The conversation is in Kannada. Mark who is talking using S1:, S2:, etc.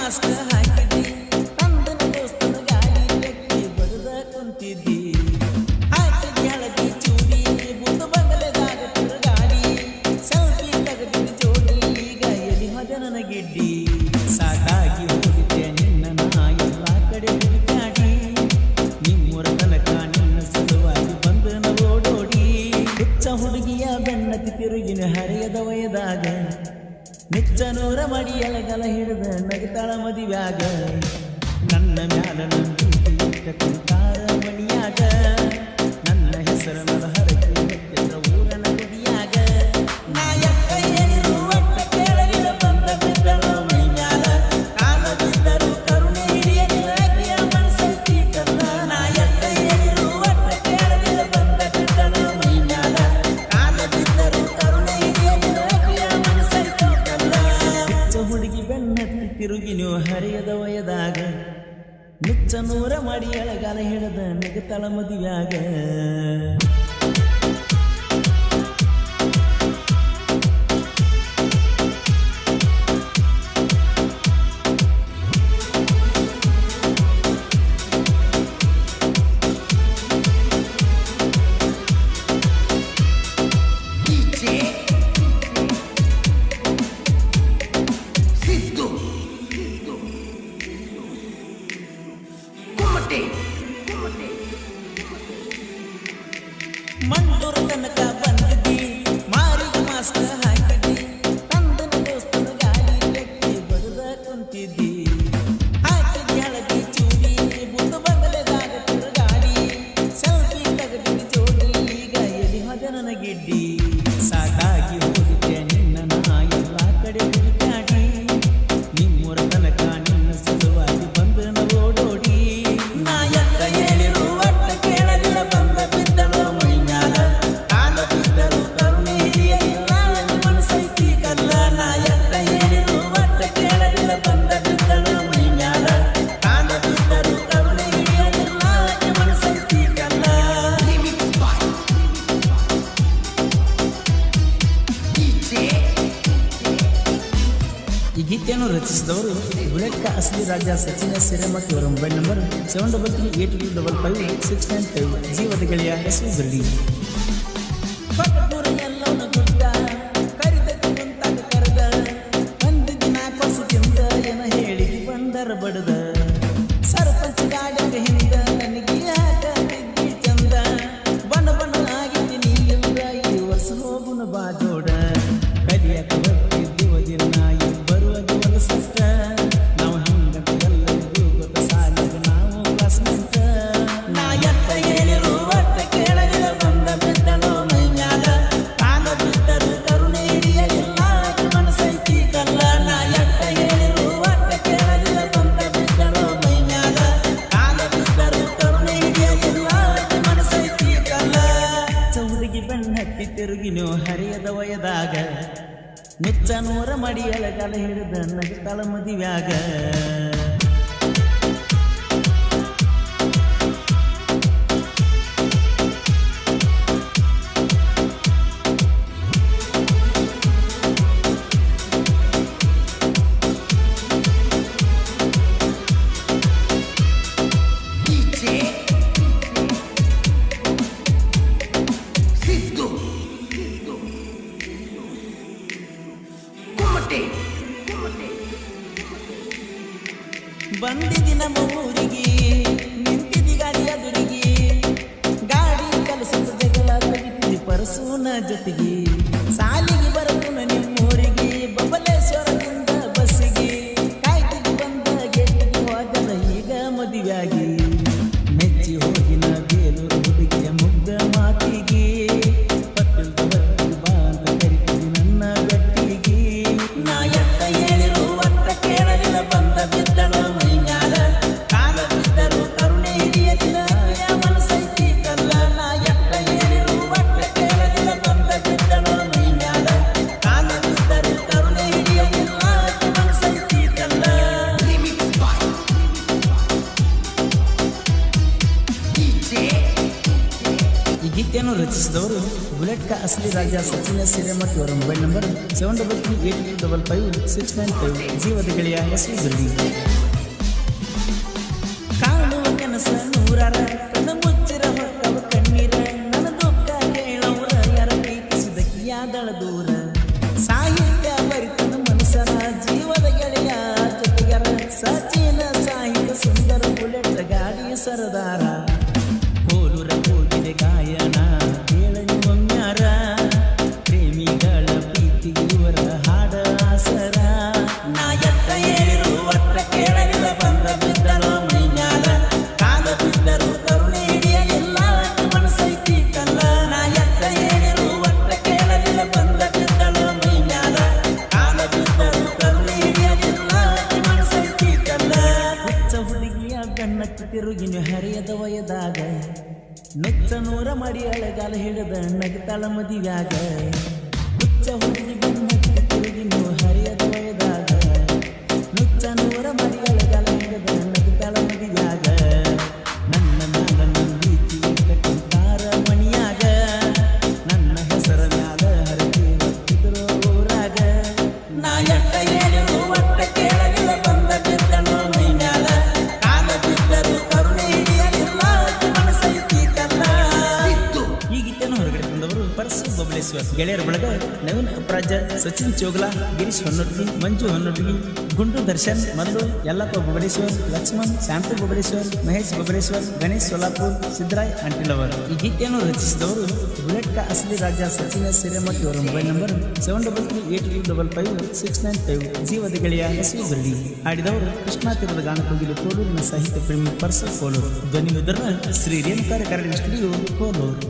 S1: ಮಾಸ್ಕ ಹಾಕಿದ್ದಿ ತಂದನ ದೋಸ್ತನ ಗಾಡಿ ಬೆಕ್ಕಿ ಬಡದ ಕುಂತಿದ್ದಿ ಹಾಕಿದ್ದಿ ಹಳದಿ ಚೂಡಿ ಬುದ್ಧ ಬಂಗಲೆದಾಗ ತಿರುಗಾಡಿ ಸೆಲ್ಫಿ ತೆಗೆದಿದ್ದಿ ಜೋಡಿ ಈಗ ಎಲ್ಲಿ ಹೋದೆ ನನ್ನ ಗಿಡ್ಡಿ ಸಾಕಾಗಿ ಹೋಗಿದ್ದೆ ನಿನ್ನ ನಾ ಎಲ್ಲ ಕಡೆ ಹುಡುಕಾಡಿ ನಿಮ್ಮೂರ ತನಕ ನಿನ್ನ ಸಲುವಾಗಿ ಬಂದನ ಓಡೋಡಿ ಹುಚ್ಚ ಹುಡುಗಿಯ ಬೆನ್ನತಿ ತಿರುಗಿನ ಹರಿಯದ ವಯದಾಗ ನಿಚ್ಚ ನೂರ ಮಡಿ ಎಳಗಲ ಹಿಡಿದ ನಗತಾಳ ಮದಿವ್ಯಾಗ ನನ್ನ ಮ್ಯಾಲ ನಂಬಿಕೆ ಇಟ್ಟ ಕುಂತಾರ ಮಣಿಯಾಗ ನನ್ನ ಹೆಸರ ನಲ ಹರಕೆ ಹೊತ್ತಿದ್ರ ಊರನ ಗುಡಿಯಾಗ ನಾ ಎತ್ತ ಏನಿರು ಒಟ್ಟ ಕೇಳಲಿಲ್ಲ ಬಂದ ಬಿದ್ದಳು ಮೈ ಮ್ಯಾಲ ಕಾಲ ಬಿದ್ದರು ಕರುಣೆ ಹಿಡಿಯಲಿಲ್ಲ ಆಕೆಯ ಮನಸ್ಸೈತಿ ಕಲ್ಲ ನಾ ಎತ್ತ ಏನಿರು ಒಟ್ಟ ಕೇಳಲಿಲ್ಲ ಬಂದ ಬಿದ್ದಳು ಮೈ ಮ್ಯಾಲ ಕಾಲ ಬಿದ್ದರು ಕರುಣೆ ಹಿಡಿಯಲಿಲ್ಲ ಆಕೆಯ ಮನಸ್ಸೈತಿ ಹುಡುಗಿ ಬೆನ್ನತ್ತಿ ತಿರುಗಿ ನೀವು ಹರಿಯದ ವಯದಾಗ ನಿಚ್ಚ ನೂರ ಮಾಡಿ ಎಳಗಾಲ ಹಿಡದ ನಗತಳ ಮದುವ್ಯಾಗ ಮಂಡೂರ ತನಕ ಬಂದಿದ್ದಿ ಮಾರಿಗೆ ಮಾಸ್ಕ ಹಾಕಿದ್ದಿ ತಂದನ ದೋಸ್ತನ ಗಾಡಿ ಬೆಕ್ಕಿ ಬಡದ ಕುಂತಿದ್ದಿ ಹಾಕಿದ್ದಿ ಹಳದಿ ಚೂಡಿ ಬುದ್ಧ ಬಂಗಲೆದಾಗ ತಿರುಗಾಡಿ ಸೆಲ್ಫಿ ತೆಗೆದಿದ್ದಿ ಜೋಡಿ ಈಗ ಎಲ್ಲಿ ಹೋದೆ ನನ್ನ ಗಿಡ್ಡಿ ಸಾಕಾಗಿ ಹೋಗಿದ್ದೆ ನಿನ್ನ ನಾ ಎಲ್ಲ ಕಡೆ ಹುಡುಕಾಡಿ ನಿಮ್ಮೂರ ತನಕ ನಿನ್ನ ಸಲುವಾಗಿ ಬಂದನ ಓಡೋಡಿ ನಾ ಎತ್ತ ಹೇಳಿರು ಒಟ್ಟ ಕೇಳಲಿಲ್ಲ ಬಂದ ಬಿದ್ದಳು ಮೈ ಮ್ಯಾಲ ಕಾಲ ಬಿದ್ದರು ಕರುಣೆ ಹಿಡಿಯಲಿಲ್ಲ ಮನಸ್ಸೈತಿ ಕಲ್ಲ ನಾ ಎತ್ತ ಹೇಳಿರು ಒಟ್ಟ ಕೇಳಲಿಲ್ಲ ಬಂದ ಬಿದ್ದಳು ಮೈ ಮ್ಯಾಲ ಕಾಲ ಬಿದ್ದರು ಕರುಣೆ ಹಿಡಿಯಲಿಲ್ಲ ಮನಸ್ಸೈತಿ ಕಲ್ಲ ಈ ಗೀತೆಯನ್ನು ರಚಿಸಿದವರು ಬುಲೆಟ್ಕ ಅಸಲಿ ರಾಜ ಸಚಿನ್ ಎಸ್ ಹಿರೇಮಠ್ ಇವರ ಮೊಬೈಲ್ ನಂಬರ್ 7338255695 ಜೀವದ ಗೆಳೆಯ ಹೆಸರು ಬರಲಿ ಎಲ್ಲವನ್ನ ಗುಡ್ಡ ಕರಿದಕ್ಕೆ ಕುಂತಾಗ ಕರೆದ ಬಂದಿದ್ದ ನಾಲ್ಕು ವರ್ಷದಿಂದ ಏನ ಹೇಳಿ ಬಂದರ ಬಡದ ಸರ್ಪಂಚ ಗಾಡಿಯ ಹಿಂದ ನನಗೆ ಹಾಕಿದ್ದಿ ಚಂದ ಬಣ್ಣ ಬಣ್ಣ ಆಗಿದ್ದೀನಿ ಇಲ್ಲ ಈ ವರ್ಷ ಹೋಗುನ ಬಾಜೋಡ ಕಲಿಯಕ ಬರ್ತಿದ್ದೀವ ದಿನ ಇಬ್ಬರು ಅದುವಲ್ಲ ಸಷ್ಟ ನಾವು ಹಿಂಗಂತ ಎಲ್ಲರಿಗೂ ಗೊತ್ತ ಸಾಲಿಗ ನಾವು ಕ್ಲಾಸ್ಮೇಟ್ ನಾ ಎತ್ತ ಹೇಳಿರು ಒಟ್ಟ ಕೇಳಲಿಲ್ಲ ಬಂದ ಬಿದ್ದಳು ಮೈ ಮ್ಯಾಲ ಕಾಲ ಬಿದ್ದರು ಕರುಣೆ ಹಿಡಿಯಲಿಲ್ಲ ಮನಸ್ಸೈತಿ ಕಲ್ಲ ನಾ ಎತ್ತ ಹೇಳಿರು ಒಟ್ಟ ಕೇಳಲಿಲ್ಲ ಬಂದ ಬಿದ್ದಳು ಮೈ ಮ್ಯಾಲ ಕಾಲ ಬಿದ್ದರು ಕರುಣೆ ಹಿಡಿಯಲಿಲ್ಲ ಮನಸ್ಸೈತಿ ಕಲ್ಲ ಹುಡುಗಿ ಬೆನ್ನ ಹತ್ತಿ ತಿರುಗಿ ನೀವು ಹರಿಯದ ವಯದಾಗ ನಿಚ್ಚ ನೂರ ಮಡಿ ಎಳಗಾಲ ಹಿಡಿದ ನಗತಾಳ ಮದುವ್ಯಾಗ ಬಂದಿದ್ದಿ ನಮ್ಮ ಊರಿಗೆ ನಿಂತಿದ್ದಿ ಗಾಡಿ ಎದುರಿಗೆ ಗಾಡಿ ಕೆಲಸದ ಜಗಳ ತೆಗಿತಿದ್ದಿ ಪರಸೂನ ಜೊತೆಗೆ ಸಾಲಿಗೆ ಬರಲು ನಿಮ್ಮೂರಿಗೆ ಬಬಲೇಶ್ವರದಿಂದ ಬಸ್ಸಿಗೆ ಕಾಯ್ತಿದ್ದಿ ಬಂದ ಗೆಟ್ಟಿಗೆ ಹೋದನ ಈಗ ಮದುವೆಯಾಗಿ ಮೆಚ್ಚಿ ಹೋಗಿನ ಬೇಲೂರು ಹುಡುಗಿಯ ಮುಗ್ಧ ಮಾತಿಗೆ ಪಟ್ಟದ ಬತ್ತಿ ಬಾ ಅಂತ ಕರಿತಿದ್ದಿ ನನ್ನ ಗಟ್ಟಿಗೆ ನಾ ಎತ್ತ ಹೇಳಿರು ಒಟ್ಟ ಕೇಳಲಿಲ್ಲ ಬಂದ ಬಿದ್ದಳು ಮೈ ಮ್ಯಾಲ ಕಾಲ ಬಿದ್ದರು ಕರುಣೆ ಹಿಡಿಯಲಿಲ್ಲ ಮನಸ್ಸೈತಿ ಕಲ್ಲ ನಾ ಎತ್ತ ಹೇಳಿರು ಒಟ್ಟ ಕೇಳಲಿಲ್ಲ ಬಂದ ಬಿದ್ದ ಗೀತೆಯನ್ನು ರಚಿಸಿದವರು ಬುಲೆಟ್ ಕಾ ಅಸಲಿ ರಾಜ ಸಚಿನ್ ಎಸ್ ಹಿರೇಮಠ್ ಇವರ ಮೊಬೈಲ್ ನಂಬರ್ 7338255695 ಜೀವದ ಗೆಳೆಯ ಎಸ್ ವಿ ಕಾಣುವ ಕನಸ ನೂರಾರ ಕಣ್ಣ ಮುಚ್ಚಿರ ಹೊಕ್ಕವ ಕಣ್ಣೀರ ನನ್ನ ದುಃಖ ಕೇಳವರ ಯಾರ ಪ್ರೀತಿಸಿದ ಕಿಯಾದಳ ದೂರ ಸಾಹಿತ್ಯ ಬರಿತನ ಮನಸರ ಜೀವದ ಗೆಳೆಯ ಜೊತೆಗರ ಸಚಿನ ಸಾಹಿತ್ಯ ಸುಂದರ ಬುಲೆಟ್ ಗಾಡಿಯ ಸರದಾರ ಕೋಲೂರ ಹೋಗಿದೆ ಗಾಯನ ಕೇಳನಿ ಒಮ್ಮ್ಯಾರ ಪ್ರೇಮಿಗಳ ಪ್ರೀತಿ ಇವರ ಹಾಡ ಆಸರ ನಾ ಎತ್ತ ಏರು ಒಟ್ಟ ಕೇಳಲಿಲ್ಲ ಬಂದ ಬಿದ್ದಳು ಮೈಮ್ಯಾಲ ಕಾಲ ಬಿದ್ದರು ಕರುಣೆ ಹಿಡಿಯಲಿಲ್ಲ ಮನಸೈತಿ ಕಲ್ಲ ನಾ ಎತ್ತ ಏರು ಒಟ್ಟ ಕೇಳಲಿಲ್ಲ ಬಂದ ಬಿದ್ದಳು ಮೈಮ್ಯಾಲ ಕಾಲ ಬಿದ್ದರು ಕರುಣೆ ಹಿಡಿಯಲಿಲ್ಲ ಮನಸೈತಿ ಕಲ್ಲ ಹುಚ್ಚ ಹುಡುಗಿಯ ಬೆನ್ನತ್ತಿ ತಿರುಗಿನ ಹರಿಯದ ವಯದಾಗ ನುಚ್ಚ ನೂರ ಮಾಡಿ ಅಳೆಗಾಲ ಹಿಡಿದ ನಗತಾಳ ಮದಿವ್ಯಾಗ ಹುಚ್ಚ ಹುಡುಗಿ ಬೆನ್ನತ್ತಿ ತಿರುಗಿನ ಹರಿಯದ ವಯದಾಗ ನುಚ್ಚ ನೂರ ಮಾಡಿ ಅಳೆಗಾಲ ಹಿಡಿದ ನಗತಾಳ ಮದಿವ್ಯಾಗ ನನ್ನ ಮ್ಯಾಲ ನಂಬಿಕೆ ಕಟ್ಟಿತಾರ ಮಣಿಯಾಗ ನನ್ನ ಹೆಸರ ಮ್ಯಾಲ ಹರಕೆ ಹೊತ್ತಿದ್ರು ಊರಾಗ ನಾ ಎಟ್ಟ ಹೇಳಿರು ಒಟ್ಟ ಕೇಳಲಿಲ್ಲ ಬಂದ ಬಿದ್ದಳು ಮೈ ಮ್ಯಾಲ ಕಾಲ ಬಿದ್ದರು ಕರುಣೆ ಹಿಡಿಯಲಿಲ್ಲ ಮನಸೈತಿ ಕಲ್ಲ ಈ ಗೀತೆಯನ್ನು ಹೊರಗಡೆ ತಂದವರು ಪರಸು ಬಬಲೇಶ್ವರ್ ಗೆಳೆಯರ ಬಳಗ ನವೀನ್ ಅಪರಾಜ ಸಚಿನ್ ಚೋಗ್ಲಾ ಗಿರೀಶ್ ಹೊನ್ನೊಟ್ಗಿ ಮಂಜು ಹೊನ್ನೊಟ್ಗಿ ಗುಂಡು ದರ್ಶನ್ ಮಲ್ಲು ಯಲ್ಲಪ್ಪ ಬಬಲೇಶ್ವರ್ ಲಕ್ಷ್ಮಣ್ ಶಾಂತು ಬಬಲೇಶ್ವರ್ ಮಹೇಶ್ ಬಬಲೇಶ್ವರ್ ಗಣೇಶ್ ಸೋಲಾಪುರ್ ಸಿದ್ದರಾಯ್ ಅಂಟಿಲವರ್ ಈ ಗೀತೆಯನ್ನು ರಚಿಸಿದವರು ಬುಲೆಟ್ ಕಾ ಅಸಲಿ ರಾಜ ಸಚಿನ್ ಎಸ್ ಹಿರೇಮಠ್ ಇವರ ಮೊಬೈಲ್ ನಂಬರ್ 7338255695 ಜೀವದ ಗೆಳೆಯ ಎಸ್ ವಿ ಹಾಡಿದವರು ಕೃಷ್ಣಾ ತೀರದ ಗಾನಕೋಗಿಲು ಕೋಲೂರಿನ ಸಾಹಿತ್ಯ ಪ್ರೇಮಿ ಪರ್ಸ ಕೋಲೂರು ಧ್ವನಿ ಮುದ್ರಣ ಶ್ರೀ ರೇಣುಕಾರ ಕರಡಿ ಸ್ಟುಡಿಯೋ ಕೋಲೂರು.